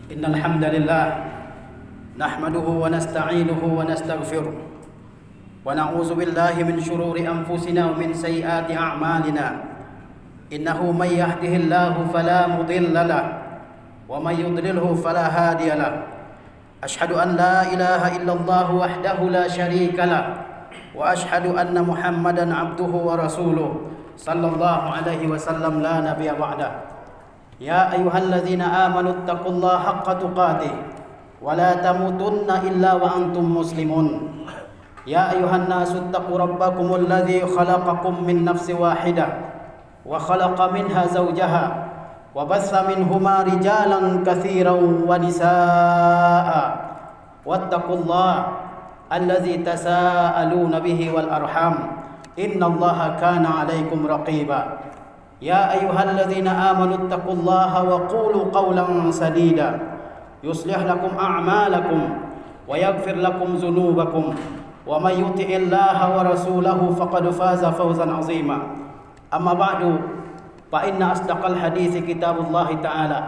إن الحمد لله نحمده ونستعينه ونستغفره ونعوذ بالله من شرور أنفسنا ومن سيئات أعمالنا إنه من يهده الله فلا مضل له ومن يضلله فلا هادي له أشهد أن لا إله إلا الله وحده لا شريك له وأشهد أن محمدا عبده ورسوله صلى الله عليه وسلم لا نبي بعده يا أيها الذين آمنوا اتقوا الله حق تقاته ولا تموتن إلا وأنتم مسلمون يا أيها الناس اتقوا ربكم الذي خلقكم من نفس واحدة وخلق منها زوجها وبث منهما رجالا كثيرا ونساء واتقوا الله الذي تساءلون به والأرحام إن الله كان عليكم رقيبا يا أيها الذين آمنوا اتقوا الله وقولوا قولا سديدا يصلح لكم أعمالكم ويغفر لكم ذنوبكم ومن يطع الله ورسوله فقد فاز فوزا عظيما أما بعد فإن أصدق الحديث كتاب الله تعالى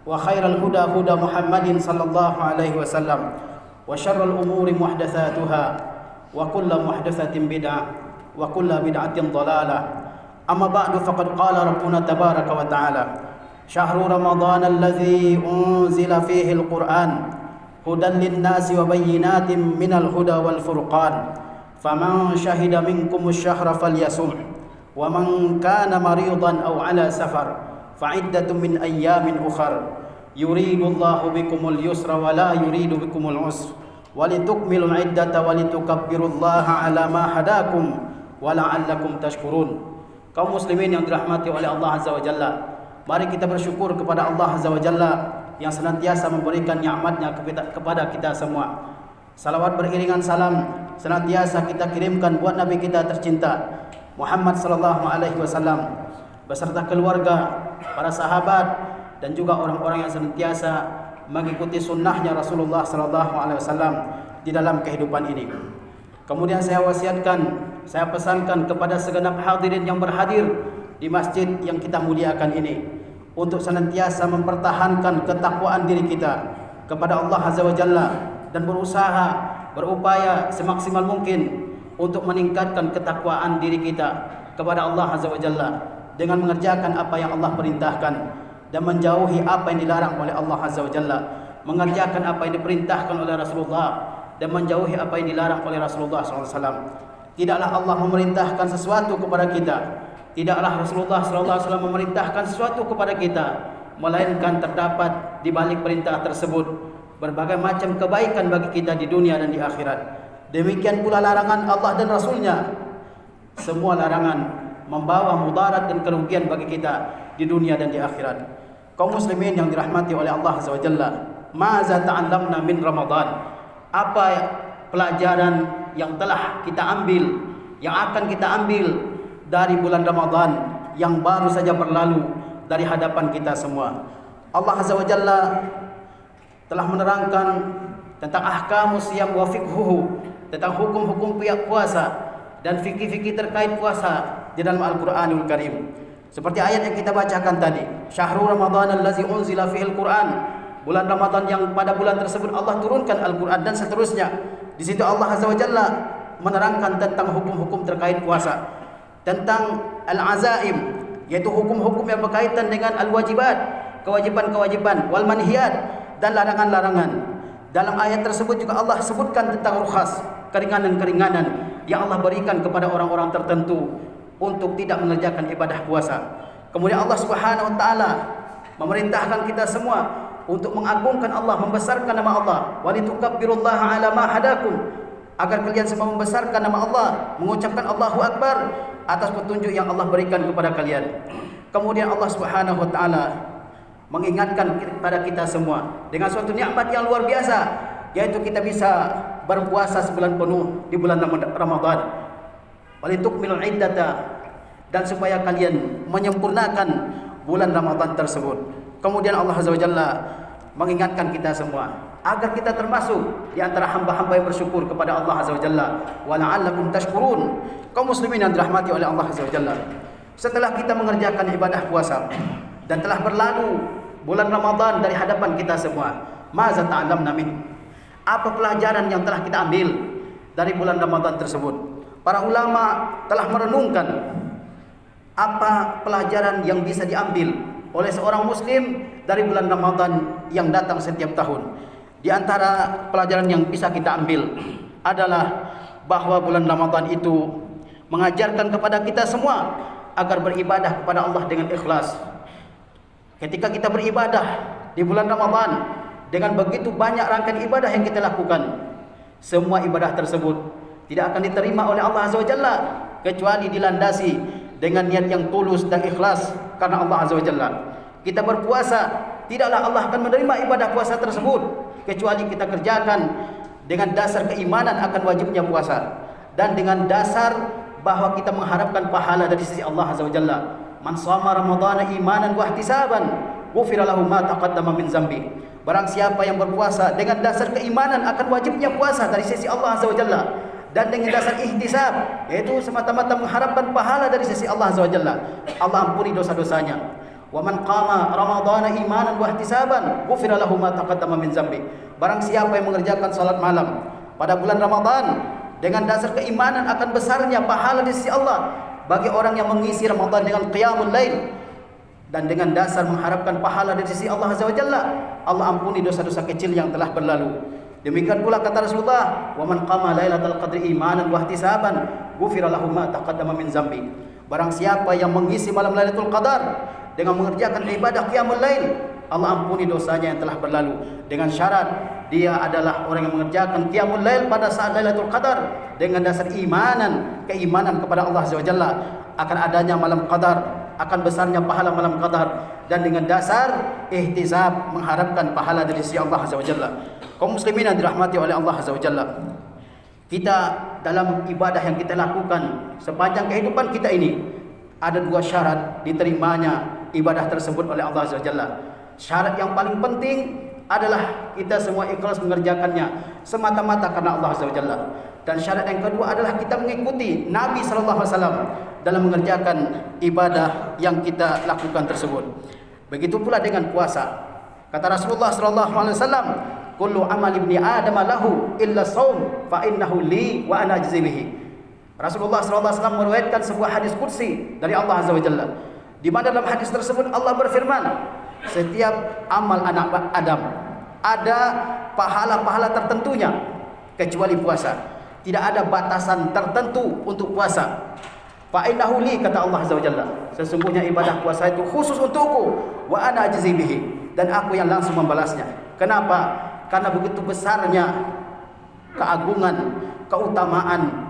وخير الهدى هدى محمد صلى الله عليه وسلم وشر الأمور محدثاتها وكل محدثة بدعة وكل بدعة ضلالة أما بعد فقد قال ربنا تبارك وتعالى شهر رمضان الذي أنزل فيه القرآن هدى للناس وبينات من الهدى والفرقان فمن شهد منكم الشهر فليصم ومن كان مريضا أو على سفر فعدة من أيام أخر يريد الله بكم اليسر ولا يريد بكم العسر ولتكملوا العدة ولتكبروا الله على ما هداكم ولعلكم تشكرون. Kaum muslimin yang dirahmati oleh Allah Azza wa Jalla, mari kita bersyukur kepada Allah Azza wa Jalla yang senantiasa memberikan nikmat-Nya kepada kita semua. Salawat beriringan salam senantiasa kita kirimkan buat Nabi kita tercinta Muhammad sallallahu alaihi wasallam beserta keluarga, para sahabat dan juga orang-orang yang senantiasa mengikuti sunnahnya Rasulullah sallallahu alaihi wasallam di dalam kehidupan ini. Kemudian saya wasiatkan, saya pesankan kepada segenap hadirin yang berhadir di masjid yang kita muliakan ini untuk senantiasa mempertahankan ketakwaan diri kita kepada Allah Azza wa Jalla dan berusaha, berupaya semaksimal mungkin untuk meningkatkan ketakwaan diri kita kepada Allah Azza wa Jalla dengan mengerjakan apa yang Allah perintahkan dan menjauhi apa yang dilarang oleh Allah Azza wa Jalla, mengerjakan apa yang diperintahkan oleh Rasulullah dan menjauhi apa yang dilarang oleh Rasulullah SAW. Tidaklah Allah memerintahkan sesuatu kepada kita, tidaklah Rasulullah SAW memerintahkan sesuatu kepada kita, melainkan terdapat di balik perintah tersebut berbagai macam kebaikan bagi kita di dunia dan di akhirat. Demikian pula larangan Allah dan Rasulnya. Semua larangan membawa mudarat dan kerugian bagi kita di dunia dan di akhirat. Kaum muslimin yang dirahmati oleh Allah Azza wa Jalla, maza ta'allamna min Ramadan? Apa pelajaran yang telah kita ambil, yang akan kita ambil dari bulan Ramadan yang baru saja berlalu dari hadapan kita semua? Allah Azza wa Jalla telah menerangkan tentang ahkamus siyam wa fiqhuhu, tentang hukum-hukum puasa dan fikih-fikih terkait puasa di dalam Al-Qur'anul Karim. Seperti ayat yang kita bacakan tadi, syahrul Ramadan allazi unzila fihil Qur'an, bulan Ramadan yang pada bulan tersebut Allah turunkan Al-Qur'an, dan seterusnya. Di situ Allah Azza wa Jalla menerangkan tentang hukum-hukum terkait puasa, tentang al-azaim, yaitu hukum-hukum yang berkaitan dengan al-wajibat, kewajiban-kewajiban, wal manhiyat, dan larangan-larangan. Dalam ayat tersebut juga Allah sebutkan tentang rukhas, keringanan-keringanan yang Allah berikan kepada orang-orang tertentu untuk tidak mengerjakan ibadah puasa. Kemudian Allah Subhanahu wa taala memerintahkan kita semua untuk mengagungkan Allah, membesarkan nama Allah, walitukabbirullaha ala ma hadakum, agar kalian semua membesarkan nama Allah, mengucapkan Allahu Akbar atas petunjuk yang Allah berikan kepada kalian. Kemudian Allah Subhanahu wa taala mengingatkan kepada kita semua dengan suatu nikmat yang luar biasa, yaitu kita bisa berpuasa sebulan penuh di bulan Ramadan. Walitukmilul iddata, dan supaya kalian menyempurnakan bulan Ramadan tersebut. Kemudian Allah Azza wa Jalla mengingatkan kita semua agar kita termasuk di antara hamba-hamba yang bersyukur kepada Allah Azza wa Jalla. Wa la'allakum tashkurun. Kaum muslimin yang dirahmati oleh Allah Azza wa Jalla, setelah kita mengerjakan ibadah puasa dan telah berlalu bulan Ramadan dari hadapan kita semua. Maza ta'lamna min? Apa pelajaran yang telah kita ambil dari bulan Ramadan tersebut? Para ulama telah merenungkan apa pelajaran yang bisa diambil oleh seorang muslim dari bulan Ramadan yang datang setiap tahun. Di antara pelajaran yang bisa kita ambil adalah bahwa bulan Ramadan itu mengajarkan kepada kita semua agar beribadah kepada Allah dengan ikhlas. Ketika kita beribadah di bulan Ramadan dengan begitu banyak rangkaian ibadah yang kita lakukan, semua ibadah tersebut tidak akan diterima oleh Allah Azza wa Jalla kecuali dilandasi dengan niat yang tulus dan ikhlas karena Allah Azza wa Jalla. Kita berpuasa, tidaklah Allah akan menerima ibadah puasa tersebut kecuali kita kerjakan dengan dasar keimanan akan wajibnya puasa dan dengan dasar bahwa kita mengharapkan pahala dari sisi Allah Azza wa Jalla. Man shama ramadhana imanan wa ihtisaban, ghufira lahu ma taqaddama min zambi. Barang siapa yang berpuasa dengan dasar keimanan akan wajibnya puasa dari sisi Allah Azza wa Jalla dan dengan dasar ihtisab, yaitu semata-mata mengharapkan pahala dari sisi Allah Azza wa Jalla, Allah ampuni dosa-dosanya. Wa man qama ramadhana imanan wa ihtisaban, ghufira lahu ma taqaddama min zambi. Barang siapa yang mengerjakan salat malam pada bulan Ramadan dengan dasar keimanan akan besarnya pahala di sisi Allah bagi orang yang mengisi Ramadan dengan qiyamul lail dan dengan dasar mengharapkan pahala dari sisi Allah Azza wa Jalla, Allah ampuni dosa-dosa kecil yang telah berlalu. Demikian pula kata Rasulullah, "Wa man qama lailatal qadri imanan wa ihtisaban, ghufira lahu ma taqaddama min zambi." Barang siapa yang mengisi malam Lailatul Qadar dengan mengerjakan ibadah qiyamul lail, Allah ampuni dosanya yang telah berlalu dengan syarat dia adalah orang yang mengerjakan qiyamul lail pada saat Lailatul Qadar dengan dasar keimanan kepada Allah Azza wa Jalla akan adanya malam Qadar, akan besarnya pahala malam Qadar, dan dengan dasar ihtisab mengharapkan pahala dari sisi Allah Azza wa Jalla. Kaum muslimin yang dirahmati oleh Allah Azza wa Jalla, kita dalam ibadah yang kita lakukan sepanjang kehidupan kita ini ada dua syarat diterimanya ibadah tersebut oleh Allah Azza wa Jalla. Syarat yang paling penting adalah kita semua ikhlas mengerjakannya semata-mata karena Allah Azza wa Jalla. Dan syarat yang kedua adalah kita mengikuti Nabi sallallahu alaihi wasallam dalam mengerjakan ibadah yang kita lakukan tersebut. Begitu pula dengan puasa. Kata Rasulullah sallallahu alaihi wasallam, "Kullu amali ibni Adam lahu illa shaum fa innahu li wa ana ajzi bihi." Rasulullah sallallahu alaihi wasallam meriwayatkan sebuah hadis qudsi dari Allah Azza wa Jalla, di mana dalam hadis tersebut Allah berfirman, setiap amal anak Adam ada pahala-pahala tertentunya kecuali puasa. Tidak ada batasan tertentu untuk puasa. Fa innahu li, kata Allah Azza wa Jalla, sesungguhnya ibadah puasa itu khusus untukku, wa ana ajzi bihi, dan aku yang langsung membalasnya. Kenapa? Karena begitu besarnya keagungan, keutamaan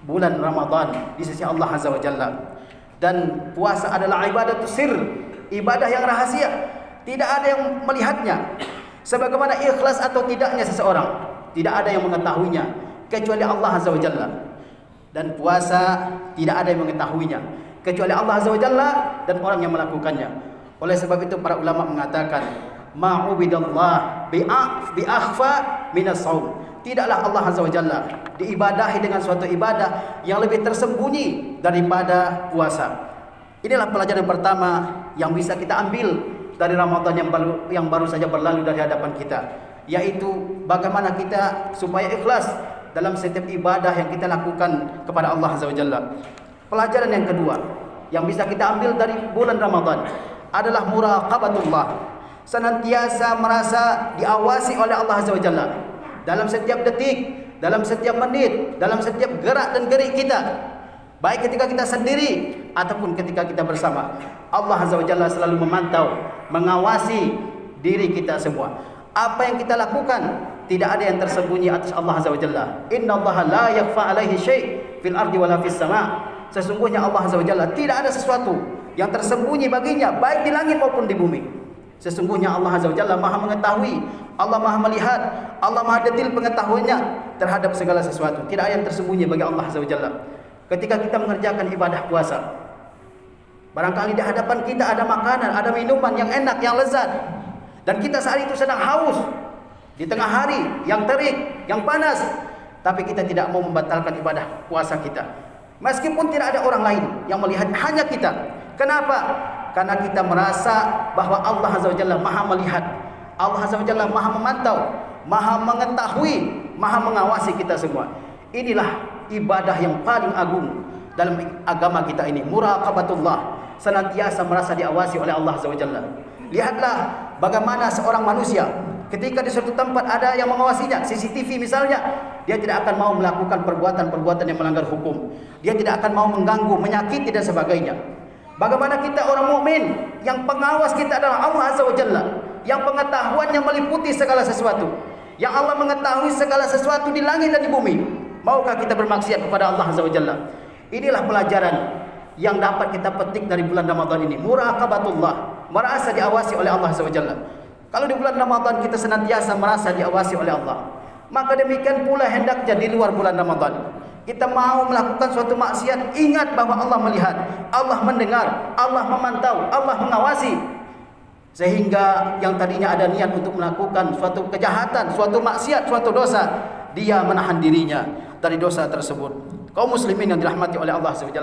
bulan Ramadan di sisi Allah Azza wa Jalla. Dan puasa adalah ibadah sir, ibadah yang rahasia, tidak ada yang melihatnya. Sebagaimana ikhlas atau tidaknya seseorang, tidak ada yang mengetahuinya kecuali Allah Azza wa Jalla. Dan puasa tidak ada yang mengetahuinya kecuali Allah Azza wa Jalla dan orang yang melakukannya. Oleh sebab itu para ulama mengatakan, ma'ubidallah bi'akhfa minas shaum. Tidaklah Allah Azza wa Jalla diibadahi dengan suatu ibadah yang lebih tersembunyi daripada puasa. Inilah pelajaran pertama yang bisa kita ambil dari Ramadan yang baru saja berlalu dari hadapan kita, yaitu bagaimana kita supaya ikhlas dalam setiap ibadah yang kita lakukan kepada Allah Azza wa Jalla. Pelajaran yang kedua yang bisa kita ambil dari bulan Ramadan adalah muraqabatullah. Senantiasa merasa diawasi oleh Allah Azza wa Jalla dalam setiap detik, dalam setiap menit, dalam setiap gerak dan gerik kita, baik ketika kita sendiri ataupun ketika kita bersama. Allah Azza wa Jalla selalu memantau, mengawasi diri kita semua. Apa yang kita lakukan tidak ada yang tersembunyi atas Allah Azza wa Jalla. Innallaha la yakhfa alaihi syai' fil ardi wala fis sama'. Sesungguhnya Allah Azza wa Jalla tidak ada sesuatu yang tersembunyi baginya baik di langit maupun di bumi. Sesungguhnya Allah Azza wa Jalla Maha mengetahui, Allah Maha melihat, Allah Maha detil pengetahuannya terhadap segala sesuatu. Tidak ada yang tersembunyi bagi Allah Azza wa Jalla. Ketika kita mengerjakan ibadah puasa, barangkali di hadapan kita ada makanan, ada minuman yang enak, yang lezat, dan kita saat itu sedang haus di tengah hari yang terik, yang panas, tapi kita tidak mau membatalkan ibadah puasa kita. Meskipun tidak ada orang lain yang melihat, hanya kita. Kenapa? Karena kita merasa bahwa Allah Azza wa Jalla Maha melihat, Allah Azza wa Jalla Maha memantau, Maha mengetahui, Maha mengawasi kita semua. Inilah ibadah yang paling agung dalam agama kita ini, muraqabatullah, senantiasa merasa diawasi oleh Allah Azza wa Jalla. Lihatlah bagaimana seorang manusia ketika di suatu tempat ada yang mengawasinya, CCTV misalnya, dia tidak akan mau melakukan perbuatan-perbuatan yang melanggar hukum. Dia tidak akan mau mengganggu, menyakiti dan sebagainya. Bagaimana kita orang mukmin yang pengawas kita adalah Allah Azza wa Jalla, yang pengetahuannya meliputi segala sesuatu, yang Allah mengetahui segala sesuatu di langit dan di bumi. Maukah kita bermaksiat kepada Allah Azza wa Jalla? Inilah pelajaran yang dapat kita petik dari bulan Ramadan ini, muraqabatullah, merasa diawasi oleh Allah Azza wa Jalla. Kalau di bulan Ramadan kita senantiasa merasa diawasi oleh Allah, maka demikian pula hendaknya di luar bulan Ramadan. Kita mau melakukan suatu maksiat, ingat bahwa Allah melihat, Allah mendengar, Allah memantau, Allah mengawasi. Sehingga yang tadinya ada niat untuk melakukan suatu kejahatan, suatu maksiat, suatu dosa, dia menahan dirinya dari dosa tersebut. Kaum muslimin yang dirahmati oleh Allah SWT,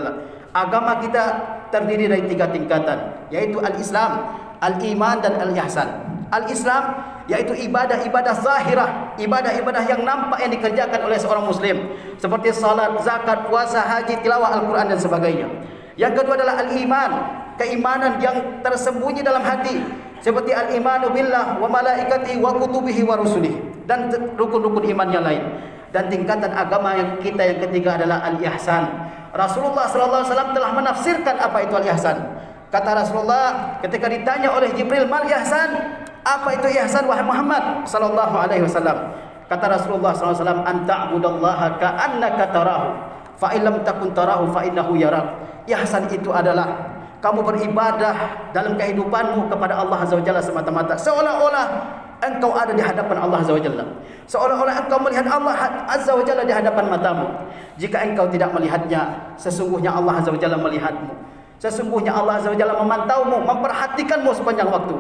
agama kita terdiri dari 3 tingkatan, yaitu al-Islam, al-Iman dan al-Ihsan. Al-Islam yaitu ibadah-ibadah zahirah, ibadah-ibadah yang nampak yang dikerjakan oleh seorang muslim, seperti salat, zakat, puasa, haji, tilawah Al-Quran dan sebagainya. Yang kedua adalah al-iman, keimanan yang tersembunyi dalam hati, seperti al-imanu billah wa malaikatihi wa kutubihi wa rusulihi, dan rukun-rukun iman yang lain. Dan tingkatan agama yang ketiga adalah al-ihsan. Rasulullah sallallahu alaihi wasallam telah menafsirkan apa itu al-ihsan. Kata Rasulullah ketika ditanya oleh Jibril, "Mal ihsan?" Apa itu ihsan wahai Muhammad sallallahu alaihi wasallam? Kata Rasulullah sallallahu alaihi wasallam, "An ta'budallaha ka'annaka tarahu, fa illam takun tarahu fa innahu yarak." Ihsan itu adalah kamu beribadah dalam kehidupanmu kepada Allah Azza wa Jalla semata-mata, seolah-olah engkau ada di hadapan Allah Azza wa Jalla, seolah-olah engkau melihat Allah Azza wa Jalla di hadapan matamu. Jika engkau tidak melihatnya, sesungguhnya Allah Azza wa Jalla melihatmu. Sesungguhnya Allah Azza wa Jalla memantaumu, memperhatikanmu sepanjang waktu.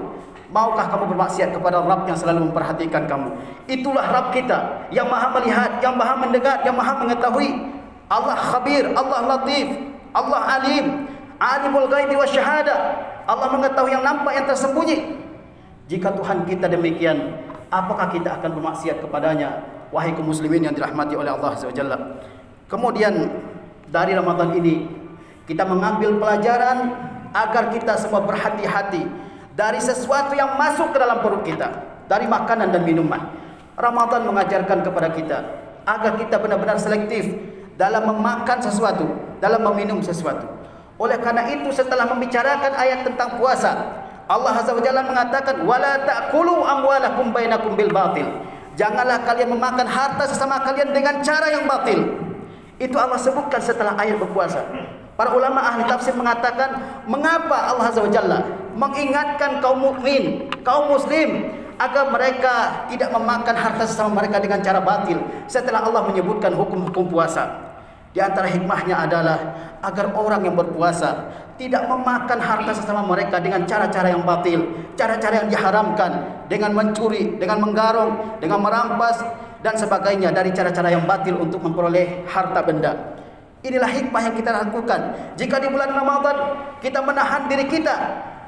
Maukah kamu bermaksiat kepada Rabb yang selalu memperhatikan kamu? Itulah Rabb kita yang Maha melihat, yang Maha mendengar, yang Maha mengetahui. Allah khabir, Allah latif, Allah alim, alimul ghaibi wasyahada. Allah mengetahui yang nampak, yang tersembunyi. Jika Tuhan kita demikian, apakah kita akan bermaksiat kepadanya? Wahai kaum muslimin yang dirahmati oleh Allah Subhanahu wa taala. Kemudian dari Ramadan ini kita mengambil pelajaran agar kita semua berhati-hati dari sesuatu yang masuk ke dalam perut kita, dari makanan dan minuman. Ramadan mengajarkan kepada kita agar kita benar-benar selektif dalam memakan sesuatu, dalam meminum sesuatu. Oleh karena itu setelah membicarakan ayat tentang puasa, Allah Azza wa Jalla mengatakan, "Wala ta'kulu amwalakum bainakum bil batil." Janganlah kalian memakan harta sesama kalian dengan cara yang batil. Itu Allah sebutkan setelah ayat berpuasa. Para ulama ahli tafsir mengatakan, mengapa Allah Azza wa Jalla mengingatkan kaum mukmin, kaum muslim agar mereka tidak memakan harta sesama mereka dengan cara batil setelah Allah menyebutkan hukum-hukum puasa. Di antara hikmahnya adalah agar orang yang berpuasa tidak memakan harta sesama mereka dengan cara-cara yang batil, cara-cara yang diharamkan, dengan mencuri, dengan menggarong, dengan merampas dan sebagainya dari cara-cara yang batil untuk memperoleh harta benda. Inilah hikmah yang kita lakukan. Jika di bulan Ramadan kita menahan diri kita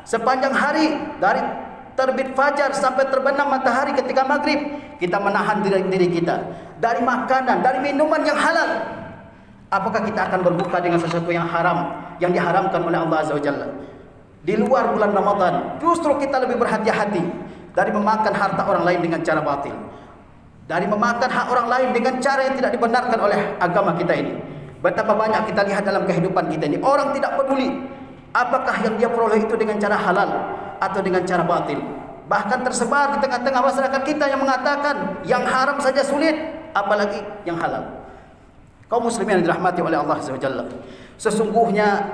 sepanjang hari, dari terbit fajar sampai terbenam matahari ketika maghrib, kita menahan diri kita dari makanan, dari minuman yang halal. Apakah kita akan berbuka dengan sesuatu yang haram, yang diharamkan oleh Allah Azza wa Jalla? Di luar bulan Ramadan justru kita lebih berhati-hati dari memakan harta orang lain dengan cara batil, dari memakan hak orang lain dengan cara yang tidak dibenarkan oleh agama kita ini. Betapa banyak kita lihat dalam kehidupan kita ini, orang tidak peduli apakah yang dia peroleh itu dengan cara halal atau dengan cara batil. Bahkan tersebar di tengah-tengah masyarakat kita yang mengatakan yang haram saja sulit, apalagi yang halal. Kaum muslimin yang dirahmati oleh Allah SWT, sesungguhnya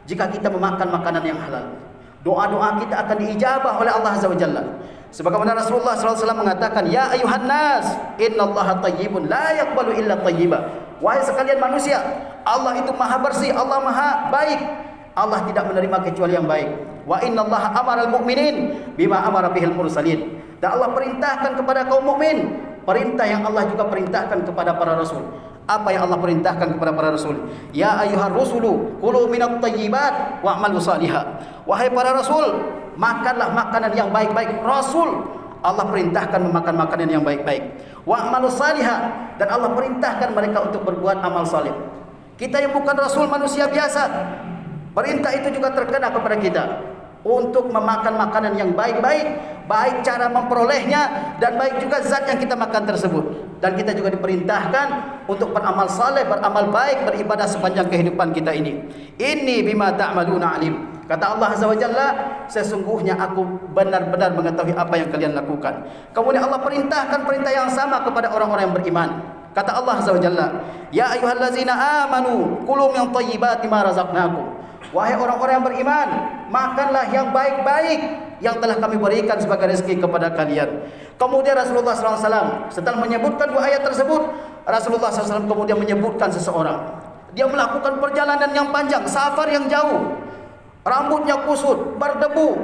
jika kita memakan makanan yang halal, doa-doa kita akan diijabah oleh Allah SWT. Sebagaimana Rasulullah SAW mengatakan, "Ya ayuhan nas, innallaha tayyibun la yaqbalu illa tayyiba." Wahai sekalian manusia, Allah itu maha bersih, Allah maha baik. Allah tidak menerima kecuali yang baik. Wa innallaha amaral mu'minin bima amara bihil mursalin. Dan Allah perintahkan kepada kaum mukmin perintah yang Allah juga perintahkan kepada para rasul. Apa yang Allah perintahkan kepada para rasul? Ya ayyuhar rusulu kulu minat thayyibat wa'malu salihah. Wahai para rasul, makanlah makanan yang baik-baik. Rasul, Allah perintahkan memakan makanan yang baik-baik. Wa'malu salihah, dan Allah perintahkan mereka untuk berbuat amal saleh. Kita yang bukan rasul, manusia biasa, perintah itu juga terkena kepada kita untuk memakan makanan yang baik-baik, baik cara memperolehnya dan baik juga zat yang kita makan tersebut. Dan kita juga diperintahkan untuk beramal saleh, beramal baik, beribadah sepanjang kehidupan kita ini. Inni bima ta'maluna alim. Kata Allah Azza wa Jalla, sesungguhnya aku benar-benar mengetahui apa yang kalian lakukan. Kemudian Allah perintahkan perintah yang sama kepada orang-orang yang beriman. Kata Allah Azza wa Jalla, ya ayyuhallazina amanu kulu min thayyibati ma razaqnakum. Wahai orang-orang yang beriman, makanlah yang baik-baik yang telah kami berikan sebagai rezeki kepada kalian. Kemudian Rasulullah SAW setelah menyebutkan dua ayat tersebut, Rasulullah SAW kemudian menyebutkan seseorang. Dia melakukan perjalanan yang panjang, safar yang jauh, rambutnya kusut, berdebu.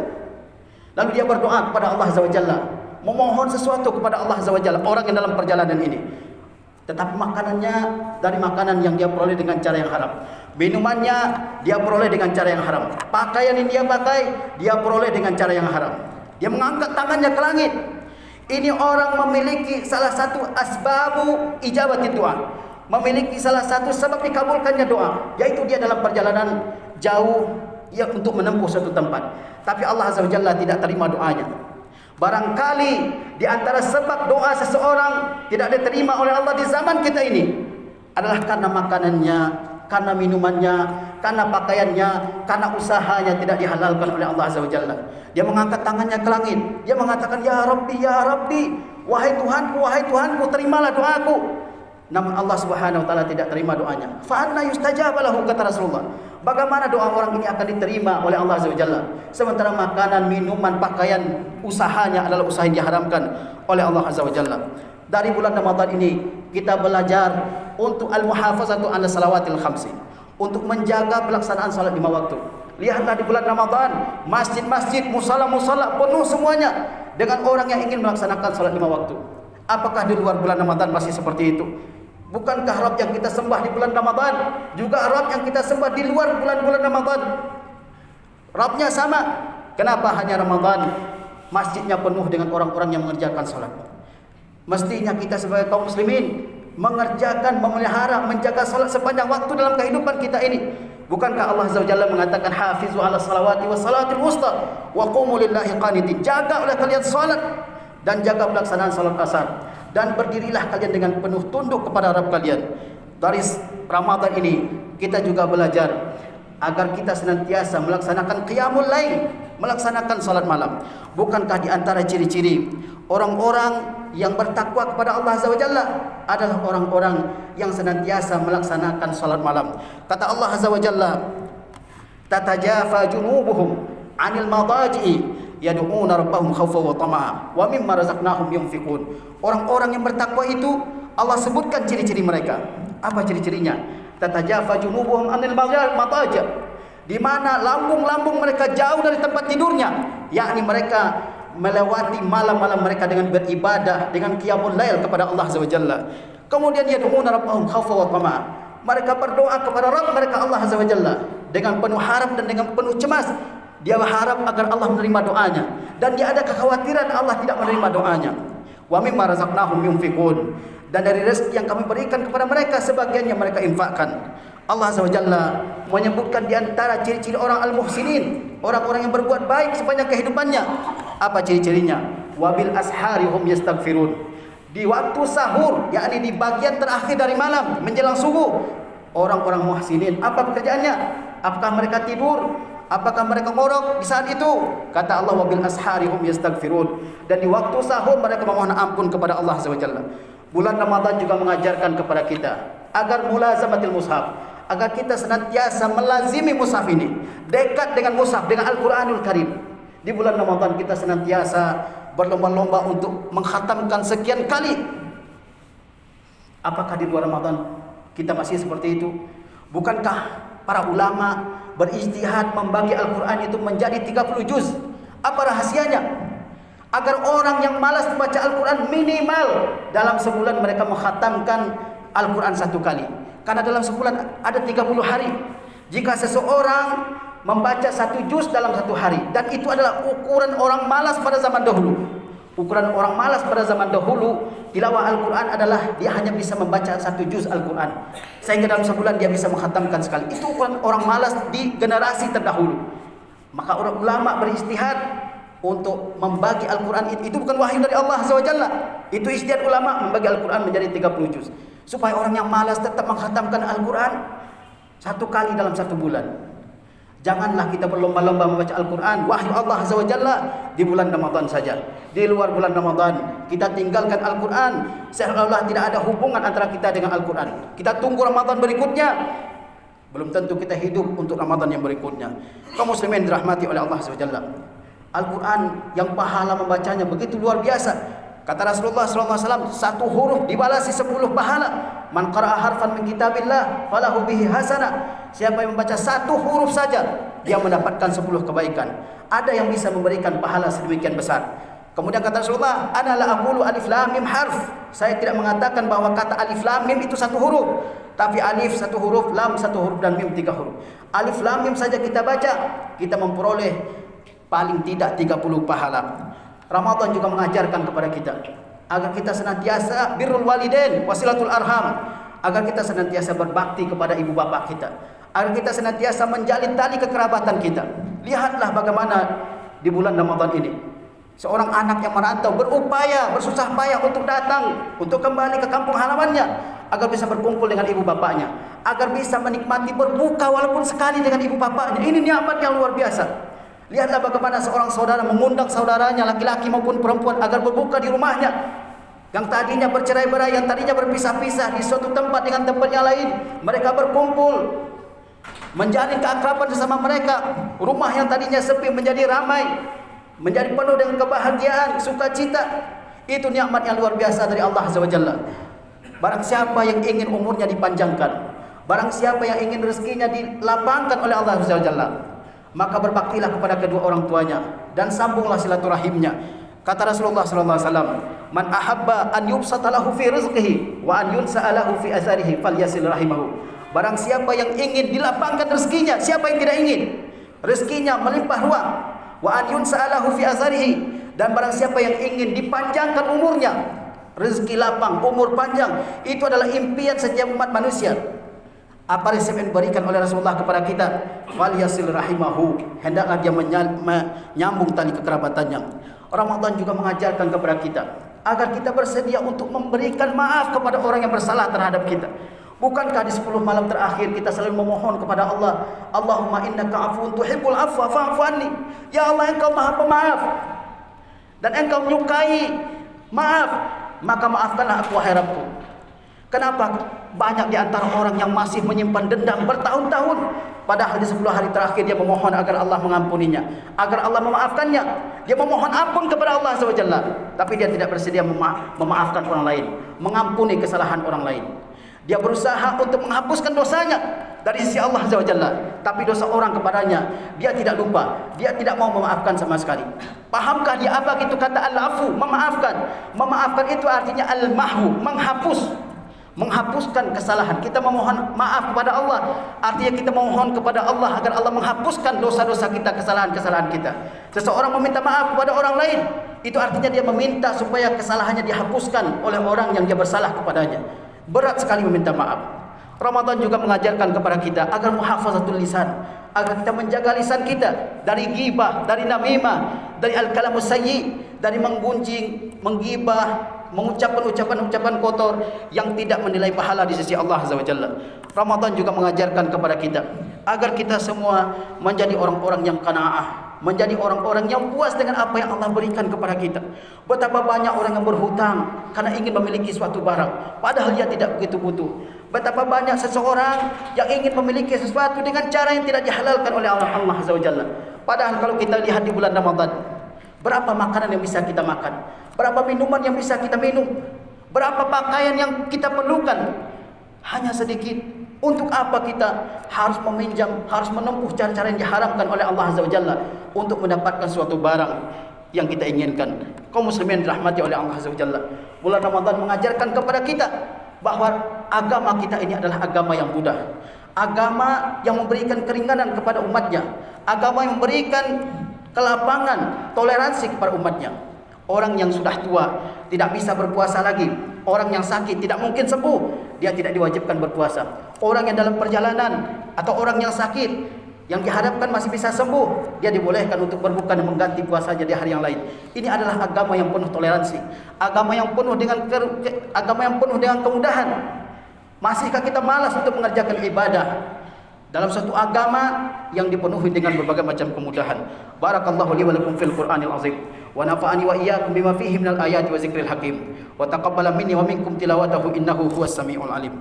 Lalu dia berdoa kepada Allah Azza wa Jalla, memohon sesuatu kepada Allah Azza wa Jalla, orang yang dalam perjalanan ini. Tetapi makanannya dari makanan yang dia peroleh dengan cara yang haram. Minumannya dia peroleh dengan cara yang haram. Pakaian yang dia pakai dia peroleh dengan cara yang haram. Dia mengangkat tangannya ke langit. Ini orang memiliki salah satu asbabu ijabati doa, memiliki salah satu sebab dikabulkannya doa, yaitu dia dalam perjalanan jauh ia untuk menempuh suatu tempat. Tapi Allah Azza wa Jalla tidak terima doanya. Barangkali di antara sebab doa seseorang tidak diterima oleh Allah di zaman kita ini adalah karena makanannya, karena minumannya, karena pakaiannya, karena usahanya tidak dihalalkan oleh Allah Azza wa Jalla. Dia mengangkat tangannya ke langit. Dia mengatakan, ya Rabbi, wahai Tuhanku, terimalah doaku. Namun Allah Subhanahu wa taala tidak terima doanya. Fa anna yustajaba lahu, kata Rasulullah. Bagaimana doa orang ini akan diterima oleh Allah Azza wa Jalla sementara makanan, minuman, pakaian, usahanya adalah usaha yang diharamkan oleh Allah Azza wa Jalla. Dari bulan Ramadan ini kita belajar untuk al-muhafazatu 'ala salawatil khamsi, untuk menjaga pelaksanaan salat 5 waktu. Lihatlah di bulan Ramadan, masjid-masjid, musala-musala penuh semuanya dengan orang yang ingin melaksanakan salat 5 waktu. Apakah di luar bulan Ramadan masih seperti itu? Bukankah Rabb yang kita sembah di bulan Ramadan juga Rabb yang kita sembah di luar bulan-bulan Ramadan? Rabbnya sama. Kenapa hanya Ramadan masjidnya penuh dengan orang-orang yang mengerjakan salat? Mestinya kita sebagai kaum muslimin mengerjakan, memelihara, menjaga salat sepanjang waktu dalam kehidupan kita ini. Bukankah Allah Azza wa Jalla mengatakan hafizu 'ala salawati was salatil wusta wa qumu lillahi qanitin. Jaga oleh kalian salat dan jaga pelaksanaan salat asar, dan berdirilah kalian dengan penuh tunduk kepada Rabb kalian. Dari Ramadan ini kita juga belajar agar kita senantiasa melaksanakan qiyamul lail, melaksanakan salat malam. Bukankah di antara ciri-ciri orang-orang yang bertakwa kepada Allah Azza wa Jalla adalah orang-orang yang senantiasa melaksanakan salat malam? Kata Allah Azza wa Jalla, tatajafa junubuhum 'anil madaji'i yad'una rabbahum khaufan wa tama'a wa mimma razaqnahum yunfiqun. Orang-orang yang bertakwa itu Allah sebutkan ciri-ciri mereka. Apa ciri-cirinya? Tatajafa junubuhum 'anil madaji', di mana lambung-lambung mereka jauh dari tempat tidurnya, yakni mereka melewati malam-malam mereka dengan beribadah, dengan qiyamul lail kepada Allah Azza wa Jalla. Kemudian yad'una rabbahum khaufan wa tama'a, mereka berdoa kepada Rabb mereka Allah Azza wa Jalla dengan penuh harap dan dengan penuh cemas. Dia berharap agar Allah menerima doanya, dan dia ada kekhawatiran Allah tidak menerima doanya. Wa mimma razaqnahum yunfiqun, dan dari rezeki yang kami berikan kepada mereka sebagiannya mereka infakkan. Allah Azza wa Jalla menyebutkan di antara ciri-ciri orang al-muhsinin, orang-orang yang berbuat baik sepanjang kehidupannya. Apa ciri-cirinya? Wabil ashari hum yastaghfirun. Di waktu sahur, yakni di bagian terakhir dari malam menjelang subuh, orang-orang muhsinin apa pekerjaannya? Apakah mereka tidur? Apakah mereka ngorok di saat itu? Kata Allah, wabil ashari hum yastaghfirun, dan di waktu sahur mereka memohon ampun kepada Allah Subhanahu wa taala. Bulan Ramadan juga mengajarkan kepada kita agar mulazamatil mushaf, agar kita senantiasa melazimi mushaf ini, dekat dengan mushaf, dengan Al-Qur'anul Karim. Di bulan Ramadan kita senantiasa berlomba-lomba untuk mengkhatamkan sekian kali. Apakah di luar Ramadan kita masih seperti itu? Bukankah para ulama berijtihad membagi Al-Quran itu menjadi 30 juz? Apa rahasianya? Agar orang yang malas membaca Al-Quran minimal dalam sebulan mereka mengkhatamkan Al-Quran satu kali. Karena dalam sebulan ada 30 hari. Jika seseorang membaca 1 juz dalam 1 hari, dan itu adalah ukuran orang malas pada zaman dahulu. Ukuran orang malas pada zaman dahulu, tilawah Al-Quran adalah dia hanya bisa membaca 1 juz Al-Quran. Sehingga dalam sebulan dia bisa menghatamkan sekali. Itu ukuran orang malas di generasi terdahulu. Maka orang ulama beristihad untuk membagi Al-Quran. Itu bukan wahyu dari Allah SWT. Itu istihad ulama membagi Al-Quran menjadi 30 juz. Supaya orang yang malas tetap menghatamkan Al-Quran 1 kali dalam 1 bulan. Janganlah kita berlomba-lomba membaca Al-Quran, wahyu Allah Azza wa Jalla, di bulan Ramadan saja. Di luar bulan Ramadan kita tinggalkan Al-Quran, seolah-olah tidak ada hubungan antara kita dengan Al-Quran. Kita tunggu Ramadan berikutnya, belum tentu kita hidup untuk Ramadan yang berikutnya. Kaum muslimin dirahmati oleh Allah Azza wa Jalla, Al-Quran yang pahala membacanya begitu luar biasa. Kata Rasulullah SAW, 1 huruf dibalasi 10 pahala. Man qara'a harfan min kitabillah falahu bihi hasanah. Siapa yang membaca 1 huruf saja, dia mendapatkan 10 kebaikan. Ada yang bisa memberikan pahala sedemikian besar. Kemudian kata Rasulullah, ana la aqulu alif lam mim harf. Saya tidak mengatakan bahwa kata alif lam mim itu 1 huruf, tapi alif 1 huruf, lam 1 huruf, dan mim 3 huruf. Alif lam mim saja kita baca, kita memperoleh paling tidak 30 pahala. Ramadan juga mengajarkan kepada kita agar kita senantiasa birrul walidain wasilatul arham, agar kita senantiasa berbakti kepada ibu bapak kita, agar kita senantiasa menjalin tali kekerabatan kita. Lihatlah bagaimana di bulan Ramadan ini seorang anak yang merantau berupaya, bersusah payah untuk datang, untuk kembali ke kampung halamannya, agar bisa berkumpul dengan ibu bapaknya, agar bisa menikmati berbuka walaupun sekali dengan ibu bapaknya. Ini nikmat yang luar biasa. Lihatlah bagaimana seorang saudara mengundang saudaranya laki-laki maupun perempuan agar berbuka di rumahnya. Yang tadinya bercerai-berai, yang tadinya berpisah-pisah di suatu tempat dengan tempat yang lain, mereka berkumpul, menjalin keakraban bersama mereka. Rumah yang tadinya sepi menjadi ramai, menjadi penuh dengan kebahagiaan, sukacita. Itu nikmat yang luar biasa dari Allah Azza wa Jalla. Barang siapa yang ingin umurnya dipanjangkan, barang siapa yang ingin rezekinya dilapangkan oleh Allah Azza wa Jalla, maka berbaktilah kepada kedua orang tuanya dan sambunglah silaturahimnya. Kata Rasulullah SAW, man ahabba an yubsata lahu fi rizqihi wa an yunsa'a lahu fi atharihi falyasil rahimahu. Barang siapa yang ingin dilapangkan rezekinya, siapa yang tidak ingin rezekinya melimpah ruah, wa an yunsa'a lahu fi atharihi, dan barang siapa yang ingin dipanjangkan umurnya, rezeki lapang, umur panjang, itu adalah impian setiap umat manusia. Apa resep yang diberikan oleh Rasulullah kepada kita? Wal yasil rahimahu, hendaklah dia menyambung tali kekerabatannya. Ramadan juga mengajarkan kepada kita agar kita bersedia untuk memberikan maaf kepada orang yang bersalah terhadap kita. Bukankah di 10 malam terakhir kita selalu memohon kepada Allah, Allahumma innaka afuwun tuhibbul afwa fa'fu anni. Ya Allah, Engkau Maha Pemaaf dan Engkau menyukai maaf, maka maafkanlah aku wahai Rabbku. Kenapa banyak di antara orang yang masih menyimpan dendam bertahun-tahun, padahal di 10 hari terakhir dia memohon agar Allah mengampuninya, agar Allah memaafkannya. Dia memohon ampun kepada Allah SWT, tapi dia tidak bersedia memaafkan orang lain, mengampuni kesalahan orang lain. Dia berusaha untuk menghapuskan dosanya dari sisi Allah SWT, tapi dosa orang kepadanya dia tidak lupa, dia tidak mau memaafkan sama sekali. Pahamkah dia apa itu kata al-afu, memaafkan? Memaafkan itu artinya al-mahwu, menghapuskan kesalahan. Kita memohon maaf kepada Allah, artinya kita memohon kepada Allah agar Allah menghapuskan dosa-dosa kita, kesalahan-kesalahan kita. Seseorang meminta maaf kepada orang lain, itu artinya dia meminta supaya kesalahannya dihapuskan oleh orang yang dia bersalah kepadanya. Berat sekali meminta maaf. Ramadan juga mengajarkan kepada kita agar muhafazatul lisan, agar kita menjaga lisan kita dari ghibah, dari namimah, dari al-kalamus sayyi, dari menggunjing, menggibah, mengucapkan ucapan-ucapan kotor yang tidak menilai pahala di sisi Allah Azza wa Jalla. Ramadan juga mengajarkan kepada kita agar kita semua menjadi orang-orang yang qanaah, menjadi orang-orang yang puas dengan apa yang Allah berikan kepada kita. Betapa banyak orang yang berhutang karena ingin memiliki suatu barang, padahal dia tidak begitu butuh. Betapa banyak seseorang yang ingin memiliki sesuatu dengan cara yang tidak dihalalkan oleh Allah Azza wa Jalla. Padahal kalau kita lihat di bulan Ramadan, berapa makanan yang bisa kita makan, berapa minuman yang bisa kita minum, berapa pakaian yang kita perlukan, hanya sedikit. Untuk apa kita harus meminjam, harus menempuh cara-cara yang diharamkan oleh Allah Azza wa Jalla untuk mendapatkan suatu barang yang kita inginkan? Kaum muslimin dirahmati oleh Allah Azza wa Jalla, bulan Ramadan mengajarkan kepada kita bahwa agama kita ini adalah agama yang mudah, agama yang memberikan keringanan kepada umatnya, agama yang memberikan kelapangan, toleransi kepada umatnya. Orang yang sudah tua tidak bisa berpuasa lagi, orang yang sakit tidak mungkin sembuh, dia tidak diwajibkan berpuasa. Orang yang dalam perjalanan atau orang yang sakit yang diharapkan masih bisa sembuh, dia dibolehkan untuk berbuka dan mengganti puasanya di hari yang lain. Ini adalah agama yang penuh toleransi, agama yang penuh dengan kemudahan. Masihkah kita malas untuk mengerjakan ibadah dalam suatu agama yang dipenuhi dengan berbagai macam kemudahan? Barakallahu li wa lakum fil Qur'anil azim, wa nafa'ani wa iyyakum bima fihi minal ayati wa zikril hakim, wa taqabbala minni wa minkum tilawatahu innahu huwas samiul alim.